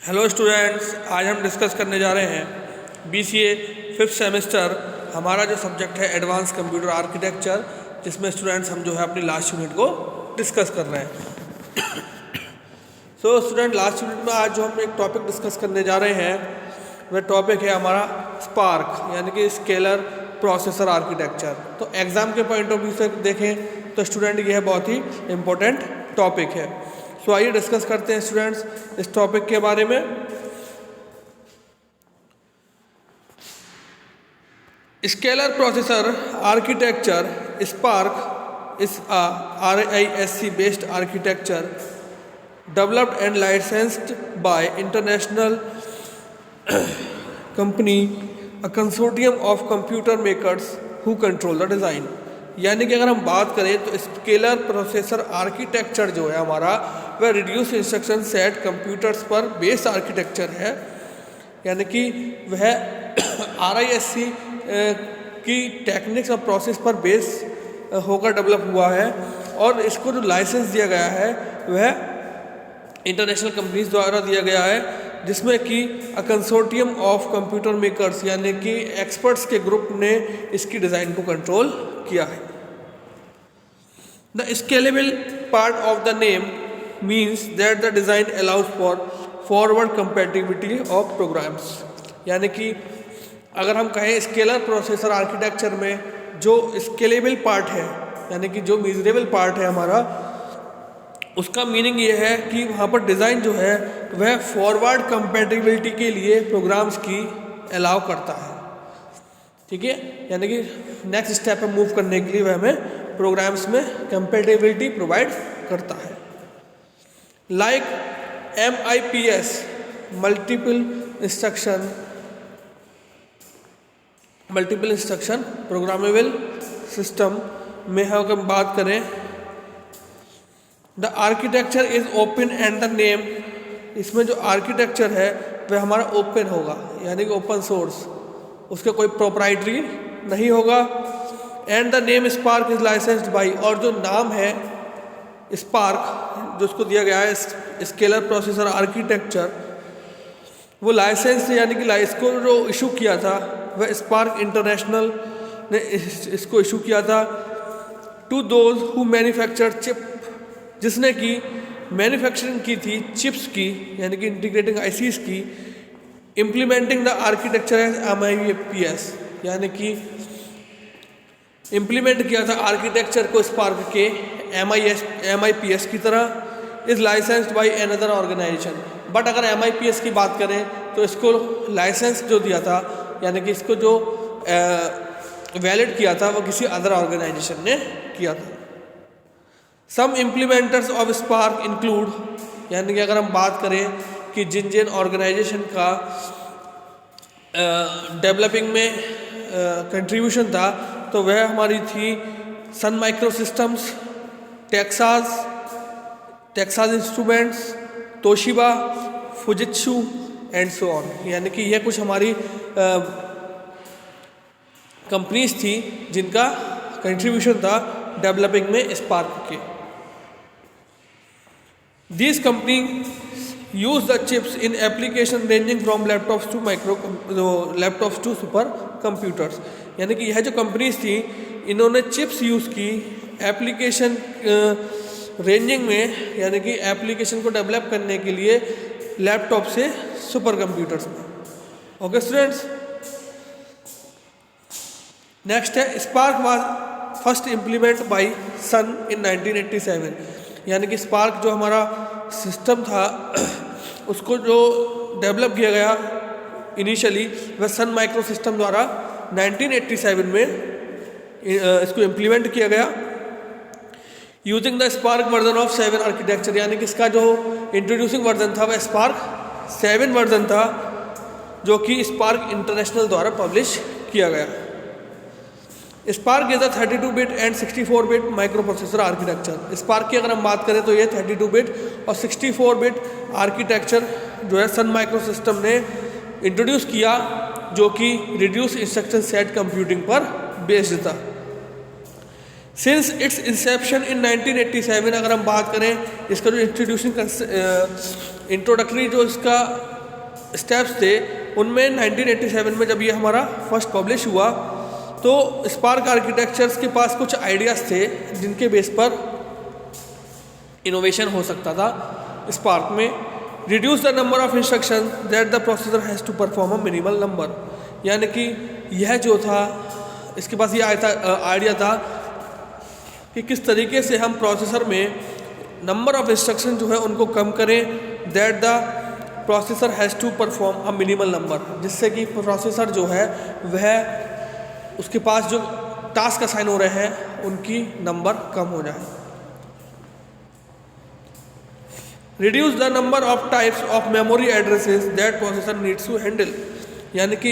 Hello students, आज हम discuss करने जा रहे हैं BCA 5th सेमेस्टर। हमारा जो सब्जेक्ट है एडवांस कंप्यूटर आर्किटेक्चर, जिसमें स्टूडेंट्स हम जो है अपनी लास्ट यूनिट को डिस्कस कर रहे हैं। सो स्टूडेंट, लास्ट यूनिट में आज जो हम एक टॉपिक डिस्कस करने जा रहे हैं वह टॉपिक है हमारा स्पार्क, यानी कि स्केलर प्रोसेसर आर्किटेक्चर। तो एग्ज़ाम के पॉइंट ऑफ व्यू से देखें तो स्टूडेंट यह बहुत ही इम्पोर्टेंट टॉपिक है। सो आइए डिस्कस करते हैं स्टूडेंट्स इस टॉपिक के बारे में। Scalar processor architecture spark is a RISC based architecture developed and licensed by international company, a consortium of computer makers who control the design। यानी कि अगर हम बात करें तो स्केलर प्रोसेसर आर्किटेक्चर जो है हमारा वह रिड्यूस इंस्ट्रक्शन सेट कंप्यूटर्स पर बेस्ड आर्किटेक्चर है, यानी कि वह RISC की टेक्निक्स और प्रोसेस पर बेस होकर डेवलप हुआ है। और इसको जो लाइसेंस दिया गया है वह इंटरनेशनल कंपनीज द्वारा दिया गया है, जिसमें कि अ कंसोर्टियम ऑफ कंप्यूटर मेकर्स यानी कि एक्सपर्ट्स के ग्रुप ने इसकी डिज़ाइन को कंट्रोल किया है। The scalable part of the name means that the design allows for forward compatibility of programs. यानी कि अगर हम कहें स्केलर प्रोसेसर आर्किटेक्चर में जो स्केलेबल पार्ट है, यानी कि जो मेजरेबल पार्ट है हमारा, उसका मीनिंग ये है कि वहाँ पर डिज़ाइन जो है वह फॉरवर्ड कंपैटिबिलिटी के लिए प्रोग्राम्स की अलाउ करता है। ठीक है, यानी कि नेक्स्ट स्टेप पे मूव करने के लिए वह हमें प्रोग्राम्स में कंपैटिबिलिटी प्रोवाइड करता है। Like MIPS multiple instruction programmable system में अगर हम बात करें, the architecture is open and the name, इसमें जो आर्किटेक्चर है वह हमारा ओपन होगा, यानी कि ओपन सोर्स, उसका कोई प्रोप्राइटरी नहीं होगा। And the name spark is licensed by, और जो नाम है स्पार्क जो उसको दिया गया है स्केलर प्रोसेसर आर्किटेक्चर, वो लाइसेंस यानी कि इसको जो इशू किया था वह स्पार्क इंटरनेशनल ने इसको इशू किया था to those who manufacture chip, जिसने कि मैन्युफैक्चरिंग की थी चिप्स की, यानी कि इंटीग्रेटिंग ICs की, implementing the architecture as MIPS, यानी कि इम्प्लीमेंट किया था आर्किटेक्चर को स्पार्क के MIPS की तरह। Is licensed by another organisation, but अगर MIPS की बात करें तो इसको लाइसेंस जो दिया था, यानी कि इसको जो वैलिड किया था वो किसी अदर ऑर्गेनाइजेशन ने किया था। Some implementers of Spark include, यानी कि अगर हम बात करें कि जिन जिन ऑर्गेनाइजेशन का डेवलपिंग में कंट्रीब्यूशन था, तो वह हमारी थी Sun Microsystems, Texas Instruments, Toshiba, Fujitsu and so on. यानी कि यह कुछ हमारी कंपनीज थी जिनका कंट्रीब्यूशन था डेवलपिंग में स्पार्क के। These companies use the chips in application ranging from laptops to super computers। यानी कि यह जो कंपनीज थी इन्होंने चिप्स यूज़ की एप्लीकेशन रेंजिंग में, यानी कि एप्लीकेशन को डेवलप करने के लिए लैपटॉप से सुपर कंप्यूटर्स में। ओके स्टूडेंट्स, नेक्स्ट है Spark was first implement by Sun in 1987। यानी कि स्पार्क जो हमारा सिस्टम था उसको जो डेवलप किया गया इनिशियली वह सन माइक्रो सिस्टम द्वारा 1987 में इसको इम्प्लीमेंट किया गया using the spark version of 7 architecture. यानी कि इसका जो इंट्रोड्यूसिंग वर्जन था वह स्पार्क 7 वर्जन था, जो कि स्पार्क इंटरनेशनल द्वारा पब्लिश किया गया। Spark is a 32 bit and 64 bit micro processor architecture. Spark की अगर हम बात करें तो ये 32 बिट और 64 बिट आर्किटेक्चर जो है सन माइक्रो सिस्टम ने इंट्रोड्यूस किया, जो कि रिड्यूस इंस्ट्रक्शन सेट कंप्यूटिंग पर बेस्ड था। सिंस इट्स इंसेप्शन इन 1987, अगर हम बात करें इसका जो इंट्रोडक्टरी जो इसका स्टेप्स थे उनमें 1987 में जब ये हमारा फर्स्ट पब्लिश हुआ तो स्पार्क आर्किटेक्चर्स के पास कुछ आइडियाज़ थे जिनके बेस पर इनोवेशन हो सकता था स्पार्क में। Reduce the number of instruction that the processor has to perform a minimal number, यानी कि यह जो था इसके पास ये आइडिया था कि किस तरीके से हम प्रोसेसर में नंबर ऑफ इंस्ट्रक्शन जो है उनको कम करें, that the processor has to perform a minimal number, जिससे कि प्रोसेसर जो है वह उसके पास जो टास्क असाइन हो रहे हैं उनकी नंबर कम हो जाए। Reduce the number of types of memory addresses that processor needs to handle, यानी कि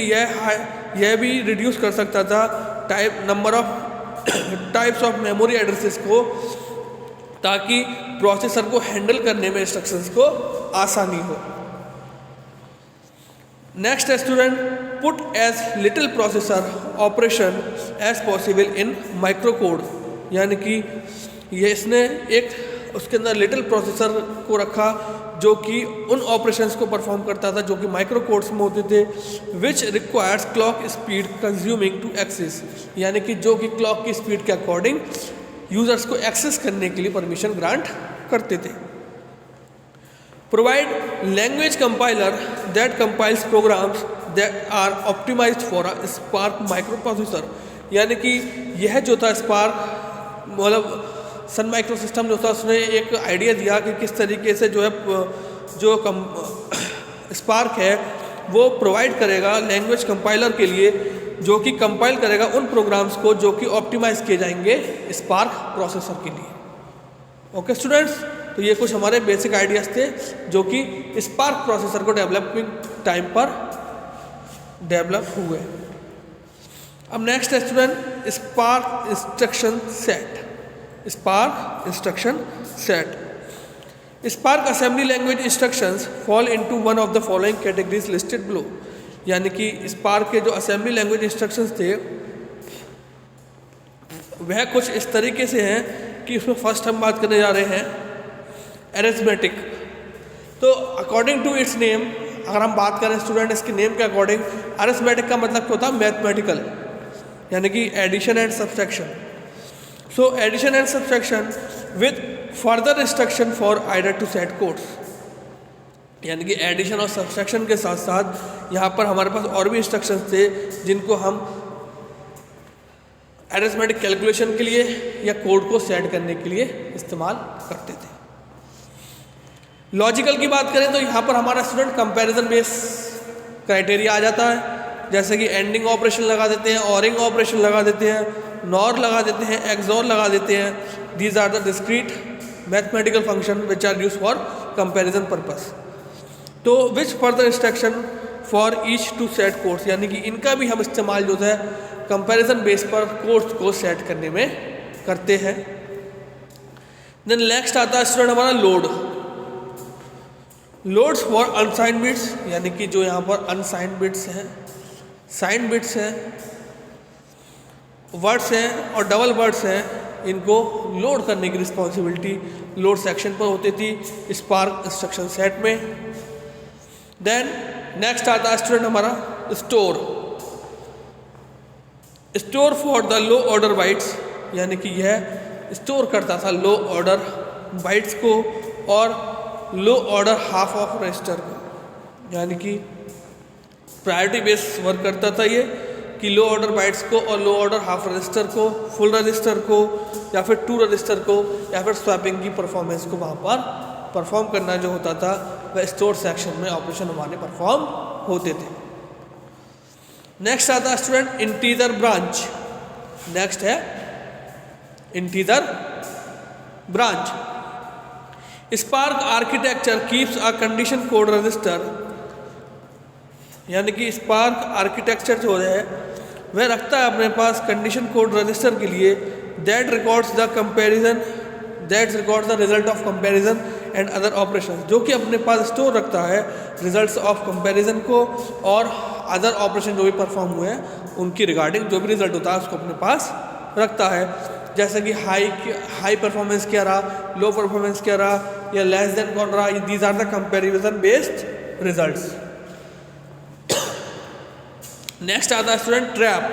यह भी रिड्यूस कर सकता था number of types of memory addresses को, ताकि प्रोसेसर को हैंडल करने में इंस्ट्रक्शंस को आसानी हो। Next student, put as little processor operation as possible in microcode, यानी कि ये इसने एक उसके अंदर लिटिल प्रोसेसर को रखा जो कि उन ऑपरेशंस को परफॉर्म करता था जो कि माइक्रो कोड्स में होते थे, which requires clock speed consuming to access, यानी कि जो कि क्लॉक की स्पीड के अकॉर्डिंग यूजर्स को एक्सेस करने के लिए परमिशन ग्रांट करते थे। Provide language compiler that compiles programs that are optimised for a SPARC microprocessor, यानी कि यह जो था स्पार्क मतलब सन माइक्रो सिस्टम जो था उसने एक आइडिया दिया कि किस तरीके से जो है जो स्पार्क है वो प्रोवाइड करेगा लैंग्वेज कंपाइलर के लिए, जो कि कंपाइल करेगा उन प्रोग्राम्स को जो कि ऑप्टिमाइज किए जाएंगे स्पार्क प्रोसेसर के लिए। ओके स्टूडेंट्स, तो ये कुछ हमारे बेसिक आइडियाज़ थे जो कि स्पार्क प्रोसेसर को डेवलपिंग टाइम पर डेवलप हुए। अब नेक्स्ट है student spark instruction set. Spark instruction set, spark assembly language instructions fall into one of the following categories listed below, यानी कि स्पार्क के जो असेंबली लैंग्वेज इंस्ट्रक्शंस थे वह कुछ इस तरीके से हैं कि उसमें फर्स्ट हम बात करने जा रहे हैं अरिथमेटिक। तो अकॉर्डिंग टू इट्स नेम, अगर हम बात करें स्टूडेंट इसके नेम के अकॉर्डिंग, अरिथमेटिक का मतलब क्या होता है? मैथमेटिकल, यानी कि addition and subtraction. So addition and subtraction with further instruction for either to set codes, यानी कि एडिशन और सब्सट्रैक्शन के साथ साथ यहाँ पर हमारे पास और भी इंस्ट्रक्शंस थे जिनको हम अरिथमेटिक कैलकुलेशन के लिए या कोड को सेट करने के लिए इस्तेमाल करते थे। लॉजिकल की बात करें तो यहाँ पर हमारा स्टूडेंट कंपैरिजन बेस क्राइटेरिया आ जाता है, जैसे कि एंडिंग ऑपरेशन लगा देते हैं, ऑरिंग ऑपरेशन लगा देते हैं, नॉर लगा देते हैं, एक्सॉर लगा देते हैं। These are the discrete mathematical function which are use for comparison purpose. तो which further instruction for each to set codes, यानी कि इनका भी हम इस्तेमाल जो है कंपैरिजन बेस पर कोड्स को सेट करने में करते हैं। देन नेक्स्ट आता है स्टूडेंट हमारा load. Loads for unsigned bits, यानी कि जो यहाँ पर अनसाइंड बिट्स हैं, साइंड बिट्स हैं, वर्ड्स हैं और डबल वर्ड्स हैं, इनको लोड करने की रिस्पॉन्सिबिलिटी लोड सेक्शन पर होती थी स्पार्क इंस्ट्रक्शन सेट में। देन नेक्स्ट आता है स्टूडेंट हमारा store. Store for the low order bytes, यानी कि यह स्टोर करता था लो ऑर्डर बाइट्स को और लो ऑर्डर हाफ ऑफ रजिस्टर को, यानी कि प्रायोरिटी बेस वर्क करता था ये कि लो ऑर्डर बाइट्स को और लो ऑर्डर हाफ रजिस्टर को, फुल रजिस्टर को या फिर टू रजिस्टर को या फिर स्वैपिंग की परफॉर्मेंस को वहाँ पर परफॉर्म करना जो होता था वह स्टोर सेक्शन में ऑपरेशन हमारे परफॉर्म होते थे। नेक्स्ट आता है स्टूडेंट इंटीजर ब्रांच। नेक्स्ट है integer branch. Spark architecture keeps a condition code register, यानी कि स्पार्क आर्किटेक्चर जो है वह रखता है अपने पास कंडीशन कोड रजिस्टर के लिए that records the comparison, that records the result of comparison and other operation, जो कि अपने पास स्टोर रखता है रिजल्ट्स ऑफ कंपैरिजन को और अदर ऑपरेशन जो भी परफॉर्म हुए हैं उनकी रिगार्डिंग जो भी रिजल्ट होता है उसको अपने पास रखता है। जैसे कि हाई परफॉर्मेंस क्या रहा, लो परफॉर्मेंस क्या रहा या लेस देन कौन रहा, these are the comparison based results. Next आता है student trap,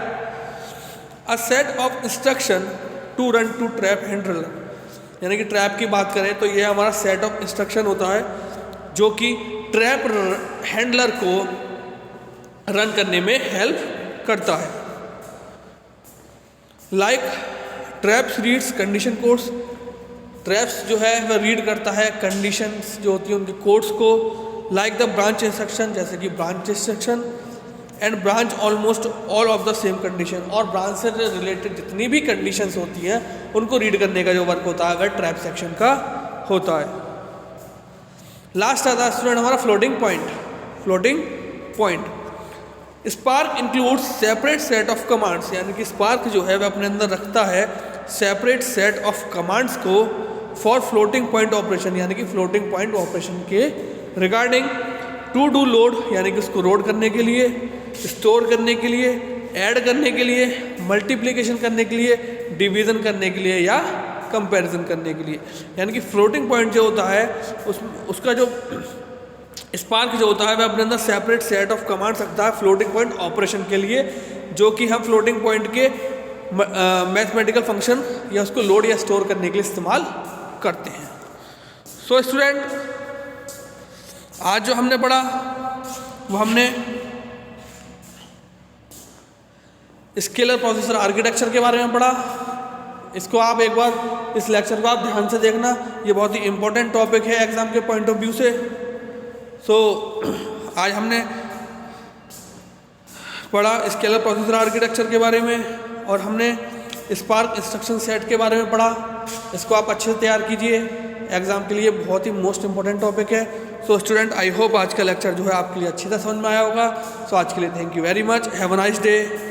a set of instruction to run to trap handler, यानी कि ट्रैप की बात करें तो ये हमारा सेट ऑफ इंस्ट्रक्शन होता है जो कि ट्रैप हैंडलर को रन करने में हेल्प करता है। Like traps reads condition codes, traps जो है वह रीड करता है कंडीशंस जो होती है उनके कोड्स को। लाइक द ब्रांच इंस्ट्रक्शन, जैसे कि branch instruction, and branch almost all of the same condition, और ब्रांच से रिलेटेड जितनी भी कंडीशंस होती हैं उनको रीड करने का जो वर्क होता है अगर ट्रैप सेक्शन का होता है। लास्ट आता है स्टूडेंट हमारा floating point. Floating point, spark includes separate set of commands, यानी कि स्पार्क जो है वह अपने अंदर रखता है सेपरेट सेट ऑफ कमांड्स को फॉर फ्लोटिंग पॉइंट ऑपरेशन, यानी कि फ्लोटिंग पॉइंट ऑपरेशन के रिगार्डिंग। टू डू लोड, यानी कि उसको लोड करने के लिए, स्टोर करने के लिए, ऐड करने के लिए, मल्टीप्लिकेशन करने के लिए, डिवीज़न करने के लिए या कंपैरिजन करने के लिए। यानी कि फ्लोटिंग पॉइंट जो होता है उसका जो स्पार्क जो होता है वह अपने अंदर सेपरेट सेट ऑफ कमांड्स रखता है फ्लोटिंग पॉइंट ऑपरेशन के लिए, जो कि हम फ्लोटिंग पॉइंट के मैथमेटिकल फंक्शन या उसको लोड या स्टोर करने के लिए इस्तेमाल करते हैं। सो स्टूडेंट, आज जो हमने पढ़ा वो हमने स्केलर प्रोसेसर आर्किटेक्चर के बारे में पढ़ा। इसको आप एक बार इस लेक्चर को आप ध्यान से देखना, ये बहुत ही इम्पोर्टेंट टॉपिक है एग्जाम के पॉइंट ऑफ व्यू से। सो आज हमने पढ़ा स्केलर प्रोसेसर आर्किटेक्चर के बारे में और हमने स्पार्क इंस्ट्रक्शन सेट के बारे में पढ़ा। इसको आप अच्छे से तैयार कीजिए, एग्जाम के लिए बहुत ही मोस्ट इंपॉर्टेंट टॉपिक है। सो स्टूडेंट, आई होप आज का लेक्चर जो है आपके लिए अच्छी तरह समझ में आया होगा। सो आज के लिए thank you very much, have a nice day.